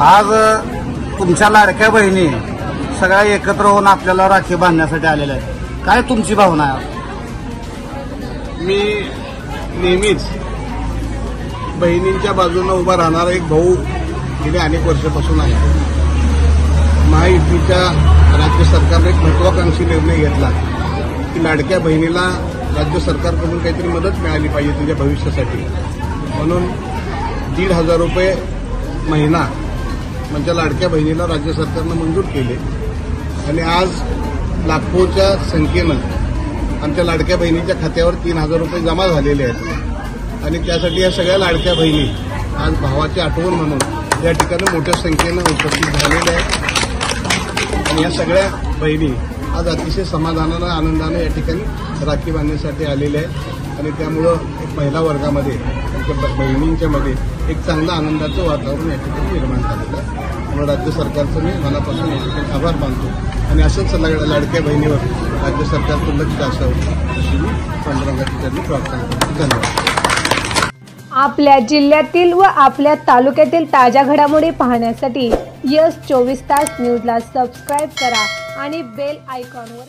आज तुमच्या लाडक्या बहिणी सगळ्या एकत्र होऊन आपल्याला राखी बांधण्यासाठी आलेल्या आहेत. काय तुमची भावना आहे? मी नेहमीच बहिणींच्या बाजूने उभा राहणारा एक भाऊ गेले अनेक वर्षापासून आहे. महायुतीच्या राज्य सरकारने एक महत्वाकांक्षी निर्णय घेतला की लाडक्या बहिणीला राज्य सरकारकडून काहीतरी मदत मिळाली पाहिजे तिच्या भविष्यासाठी, म्हणून 1,500 रुपये महिना म्हणजे लाडक्या बहिणीला राज्य सरकारनं मंजूर केले. आणि आज लाखोच्या संख्येनं आमच्या लाडक्या बहिणीच्या खात्यावर 3,000 रुपये जमा झालेले आहेत. आणि त्यासाठी या सगळ्या लाडक्या बहिणी आज भावाची आठवण म्हणून या ठिकाणी मोठ्या संख्येनं उपस्थित झालेल्या आहेत. आणि या सगळ्या बहिणी आज अतिशय समाधानानं आनंदानं या ठिकाणी राखी बांधण्यासाठी आलेल्या आहेत. आणि त्यामुळं एक महिला वर्गामध्ये बहिणींच्या मध्ये एक चांगलं आनंदाचं वातावरण या ठिकाणी निर्माण झालेलं आहे. त्यामुळे राज्य सरकारचं मी मनापासून या ठिकाणी आभार मानतो आणि असंच लाडक्या बहिणीवर राज्य सरकारचं लक्ष असावं अशी मी पांडुरंगा ठिकाणी प्रार्थना करतो. धन्यवाद. आपल्या जिल्ह्यातील व आपल्या तालुक्यातील ताज्या घडामोडी पाहण्यासाठी यस 24 तास न्यूजला सबस्क्राईब करा आणि बेल आयकॉनवर